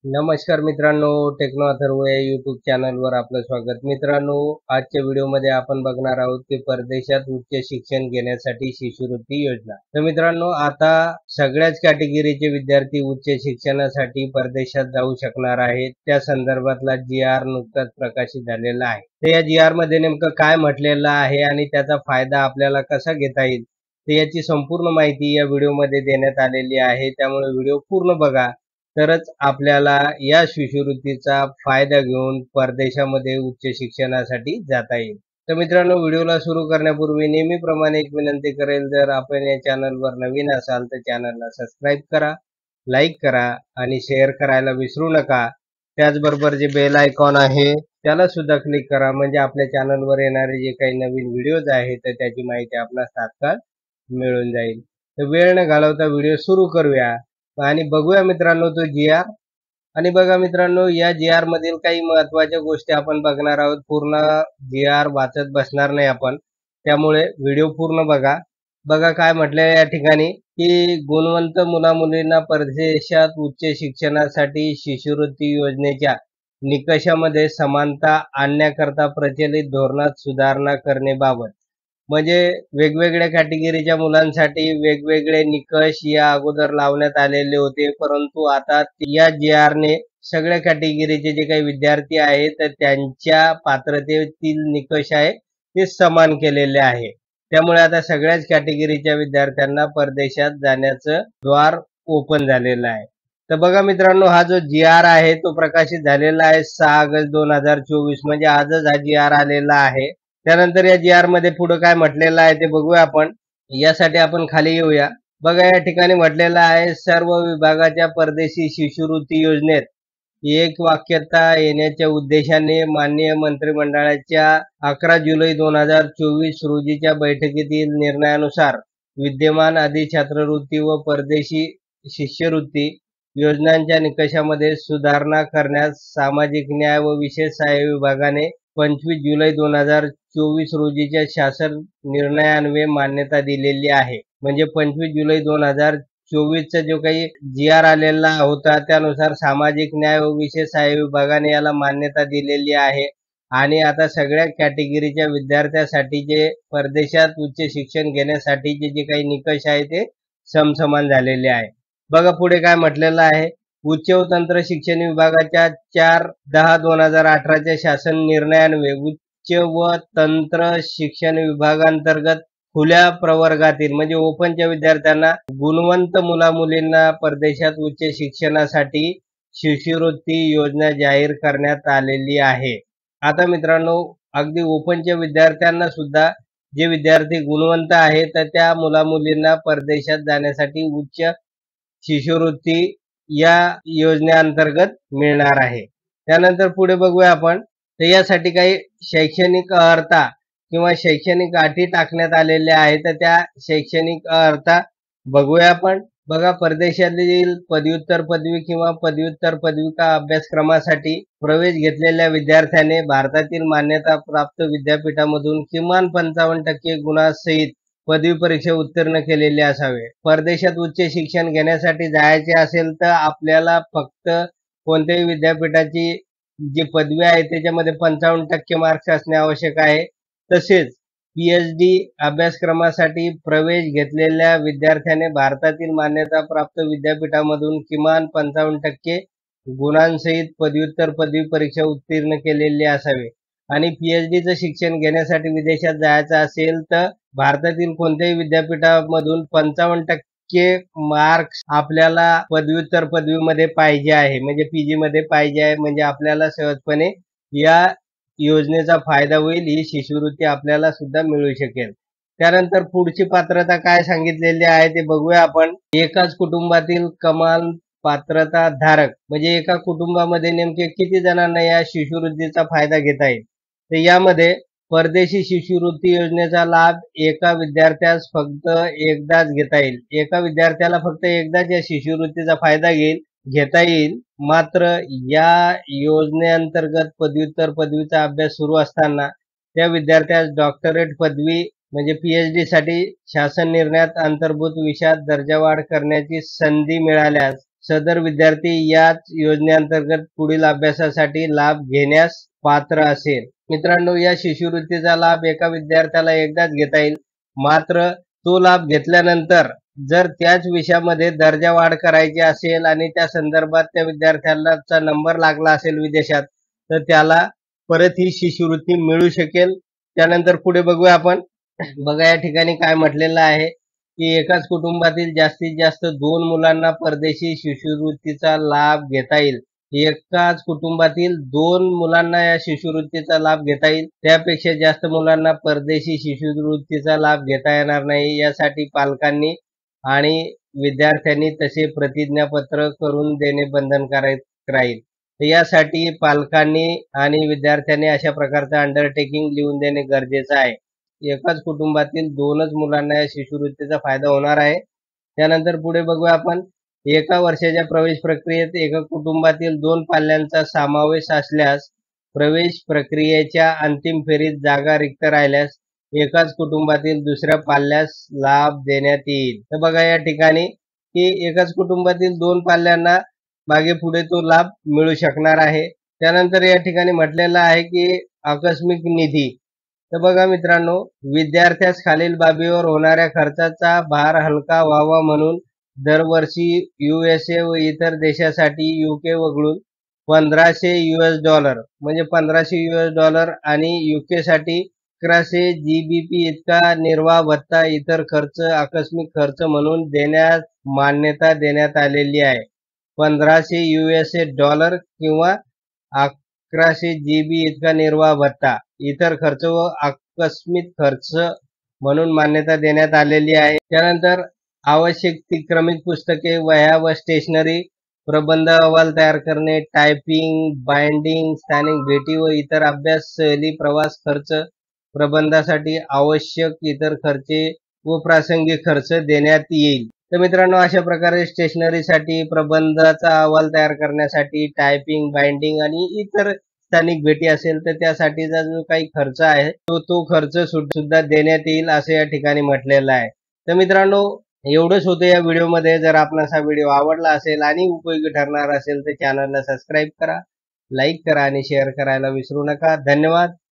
नमस्कार मित्रांनो, टेक्नो अथर्व या यूट्यूब चॅनलवर आपलं स्वागत. मित्रांनो, आजच्या व्हिडिओमध्ये आपण बघणार आहोत की परदेशात उच्च शिक्षण घेण्यासाठी शिष्यवृत्ती योजना. तर मित्रांनो, आता सगळ्याच कॅटेगरीचे विद्यार्थी उच्च शिक्षणासाठी परदेशात जाऊ शकणार आहेत. त्या संदर्भातला GR नुकताच प्रकाशित झालेला आहे. तर या GR मध्ये नेमकं काय म्हटलेलं आहे आणि त्याचा फायदा आपल्याला कसा घेता येईल, तर याची संपूर्ण माहिती या व्हिडिओमध्ये देण्यात आलेली आहे. त्यामुळे व्हिडिओ पूर्ण बघा, तरच आपल्याला या शिष्यवृत्तीचा फायदा घेऊन परदेशामध्ये उच्च शिक्षणासाठी जाता येईल. तर मित्रांनो, व्हिडिओला सुरू करण्यापूर्वी नेहमीप्रमाणे एक विनंती करेल, जर आपण या चॅनलवर नवीन असाल तर चॅनलला सबस्क्राईब करा, लाईक करा आणि शेअर करायला विसरू नका. त्याचबरोबर जे बेल आयकॉन आहे त्याला सुद्धा क्लिक करा, म्हणजे आपल्या चॅनलवर येणारे जे काही नवीन व्हिडिओज आहेत तर त्याची माहिती आपल्याला तात्काळ मिळून जाईल. तर वेळ न घालवता व्हिडिओ सुरू करूया आणि बघूया मित्रांनो तो GR. आणि बघा मित्रांनो, या GR मधील काही महत्त्वाच्या गोष्टी आपण बघणार आहोत. पूर्ण GR वाचत बसणार नाही आपण, त्यामुळे व्हिडिओ पूर्ण बघा. बघा काय म्हटलंय या ठिकाणी की गुणवंत मुलामुलींना परदेशात उच्च शिक्षणासाठी शिष्यवृत्ती योजनेच्या निकषामध्ये समानता आणण्याकरता प्रचलित धोरणात सुधारणा करण्याबाबत. म्हणजे वेगवेगळ्या कॅटेगरीच्या मुलांसाठी वेगवेगळे निकष या अगोदर लावण्यात आलेले होते, परंतु आता या GR ने सगळ्या कॅटेगरीचे जे काही विद्यार्थी आहेत तर त्यांच्या पात्रतेतील निकष आहे ते समान केलेले आहे. त्यामुळे आता सगळ्याच कॅटेगरीच्या विद्यार्थ्यांना परदेशात जाण्याचं द्वार ओपन झालेलं आहे. तर बघा मित्रांनो, हा जो GR आहे तो प्रकाशित झालेला आहे 6 ऑगस्ट 2024, म्हणजे आजच हा GR आलेला आहे. त्यानंतर या GR मध्ये पुढे काय म्हटलेलं आहे ते बघूया आपण. यासाठी आपण खाली येऊया. बघा या ठिकाणी म्हटलेलं आहे, सर्व विभागाच्या परदेशी शिष्यवृत्ती योजनेत एक वाक्यता येण्याच्या उद्देशाने माननीय मंत्रिमंडळाच्या 11 जुलै 2024 रोजीच्या बैठकीतील निर्णयानुसार विद्यमान अधिछात्रवृत्ती व परदेशी शिष्यवृत्ती योजनांच्या निकषामध्ये सुधारणा करण्यास सामाजिक न्याय व विशेष सहाय्य विभागाने 25 जुलै 2024 रोजीच्या शासन निर्णयान्वये मान्यता दिलेली आहे. म्हणजे 25 जुलै 2024चा जो काही GR आलेला होता त्यानुसार सामाजिक न्याय व विशेष सहाय्य विभागाने याला मान्यता दिलेली आहे. आणि आता सगळ्या कॅटेगरीच्या विद्यार्थ्यांसाठी जे परदेशात उच्च शिक्षण घेण्यासाठीचे जे काही निकष आहे ते समसमान झालेले आहे. बघा पुढे काय म्हटलेलं आहे, उच्च व तंत्र शिक्षण विभागाच्या 4/10/2018च्या शासन निर्णयान्वये उच्च व तंत्र शिक्षण विभागांतर्गत खुल्या प्रवर्गातील म्हणजे ओपनच्या विद्यार्थ्यांना गुणवंत मुलामुलींना परदेशात उच्च शिक्षणासाठी शिष्यवृत्ती योजना जाहीर करण्यात आलेली आहे. आता मित्रांनो, अगदी ओपनच्या विद्यार्थ्यांना सुद्धा जे विद्यार्थी गुणवंत आहेत तर त्या मुलामुलींना परदेशात जाण्यासाठी उच्च शिष्यवृत्ती या योजनेअंतर्गत मिळणार आहे. त्यानंतर पुढे बघूया आपण. तर यासाठी काही शैक्षणिक अर्हता किंवा शैक्षणिक अटी टाकण्यात आलेल्या आहेत. तर त्या शैक्षणिक अर्हता बघूया आपण. बघा, परदेशातील पदव्युत्तर पदवी किंवा पदव्युत्तर पदविका अभ्यासक्रमासाठी प्रवेश घेतलेल्या विद्यार्थ्याने भारतातील मान्यता प्राप्त विद्यापीठामधून किमान 55% गुणांसहित पदवी परीक्षा उत्तीर्ण केलेले असावे. परदेशात उच्च शिक्षण घेण्यासाठी जायचे असेल तर आपल्याला फक्त कोणत्याही विद्यापीठाची जी पदवी आहे त्याच्यामध्ये 55% मार्क्स असणे आवश्यक आहे. तसेच PhD अभ्यासक्रमासाठी प्रवेश घेतलेल्या विद्यार्थ्याने भारतातील मान्यता प्राप्त विद्यापीठामधून किमान 55% गुणांसहित पदव्युत्तर पदवी परीक्षा उत्तीर्ण केलेली असावी. आणि PhDचं शिक्षण घेण्यासाठी विदेशात जायचं असेल तर भारतातील कोणत्याही विद्यापीठामधून 55% मार्क्स आपल्याला पदव्युत्तर पदवीमध्ये पाहिजे आहे, म्हणजे PG मध्ये पाहिजे आहे, म्हणजे आपल्याला सहजपणे या योजनेचा फायदा होईल. ही शिष्यवृत्ती आपल्याला सुद्धा मिळू शकेल. त्यानंतर पुढची पात्रता काय सांगितलेली आहे ते बघूया आपण. एकाच कुटुंबातील कमाल पात्रता धारक म्हणजे एका कुटुंबामध्ये नेमके किती जणांना या शिष्यवृत्तीचा फायदा घेता येईल. तर यामध्ये परदेशी शिष्यवृत्ती योजनेचा लाभ एका विद्यार्थ्यास फक्त एकदाच घेता येईल. एका विद्यार्थ्याला फक्त एकदाच या शिष्यवृत्तीचा फायदा घेता येईल. मात्र या योजनेअंतर्गत पदव्युत्तर पदवीचा अभ्यास सुरू असताना त्या विद्यार्थ्यास डॉक्टरेट पदवी म्हणजे PhD साठी शासन निर्णयात अंतर्भूत विषयात दर्जावाढ करण्याची संधी मिळाल्यास सदर विद्यार्थी याच योजनेअंतर्गत पुढील अभ्यासासाठी लाभ घेण्यास पात्र असेल. मित्रांनो, या शिष्यवृत्तीचा लाभ एका विद्यार्थ्याला एकदाच घेता येईल. मात्र तो लाभ घेतल्यानंतर जर त्याच विषयामध्ये दर्जा वाढ करायची असेल आणि त्या संदर्भात त्या विद्यार्थ्याला नंबर लागला असेल विदेशात, तर त्याला परत ही शिष्यवृत्ती मिळू शकेल. त्यानंतर पुढे बघूया आपण. बघा या ठिकाणी काय म्हटलेलं आहे की एकाच कुटुंबातील जास्तीत जास्त 2 मुलांना परदेशी शिष्यवृत्तीचा लाभ घेता येईल. एकाच कुटुंबातील 2 मुलांना या शिष्यवृत्तीचा लाभ घेता येईल. त्यापेक्षा जास्त मुलांना परदेशी शिष्यवृत्तीचा लाभ घेता येणार नाही. यासाठी पालकांनी आणि विद्यार्थ्यांनी तसे प्रतिज्ञापत्र करून देणे बंधनकारक राहील. तर यासाठी पालकांनी आणि विद्यार्थ्यांनी अशा प्रकारचं अंडरटेकिंग लिहून देणे गरजेचं आहे. एकाच कुटुंबातील 2च मुलांना या शिष्यवृत्तीचा फायदा होणार आहे. त्यानंतर पुढे बघूया आपण. एका वर्षाच्या प्रवेश प्रक्रियेत एका कुटुंबातील 2 पाल्यांचा समावेश असल्यास प्रवेश प्रक्रियेच्या अंतिम फेरीत जागा रिक्त राहिल्यास एकाच कुटुंबातील दुसऱ्या पाल्यास लाभ देण्यात येईल. तर बघा या ठिकाणी की एकाच कुटुंबातील 2 पाल्यांना मागे पुढे तो लाभ मिळू शकणार आहे. त्यानंतर या ठिकाणी म्हटलेलं आहे की आकस्मिक निधी. तर बघा मित्रांनो, विद्यार्थ्यास खालील बाबीवर होणाऱ्या खर्चाचा भार हलका व्हावा म्हणून दरवर्षी USA व इतर देशासाठी UK वगळून $1500 म्हणजे $1500 आणि UK साठी 1100 GBP इतका निर्वाह भत्ता इतर खर्च आकस्मिक खर्च म्हणून देण्यास मान्यता देण्यात आलेली आहे. $1500 किंवा 1100 GB इतका निर्वाह भत्ता इतर खर्च व आकस्मिक खर्च म्हणून मान्यता देण्यात आलेली आहे. त्यानंतर आवश्यक ती क्रमिक पुस्तके, वह्या व स्टेशनरी, प्रबंध अहवाल तयार करणे, टायपिंग, बाइंडिंग, स्थानिक भेटी व इतर अभ्यास सहली, प्रवास खर्च, प्रबंधासाठी आवश्यक इतर खर्चे व प्रासंगिक खर्च देण्यात येईल. तर मित्रांनो, अशा प्रकारे स्टेशनरीसाठी, प्रबंधाचा अहवाल तयार करण्यासाठी, टायपिंग, बाइंडिंग आणि इतर स्थानिक भेटी असेल तर त्यासाठीचा जो काही खर्च आहे तो खर्च सुद्धा देण्यात येईल असं या ठिकाणी म्हटलेलं आहे. तर मित्रांनो, एवढंच होतं या व्हिडिओमध्ये. जर आपणास हा व्हिडिओ आवडला असेल आणि उपयोगी ठरणार असेल तर चॅनलला सबस्क्राईब करा, लाईक करा आणि शेअर करायला विसरू नका. धन्यवाद.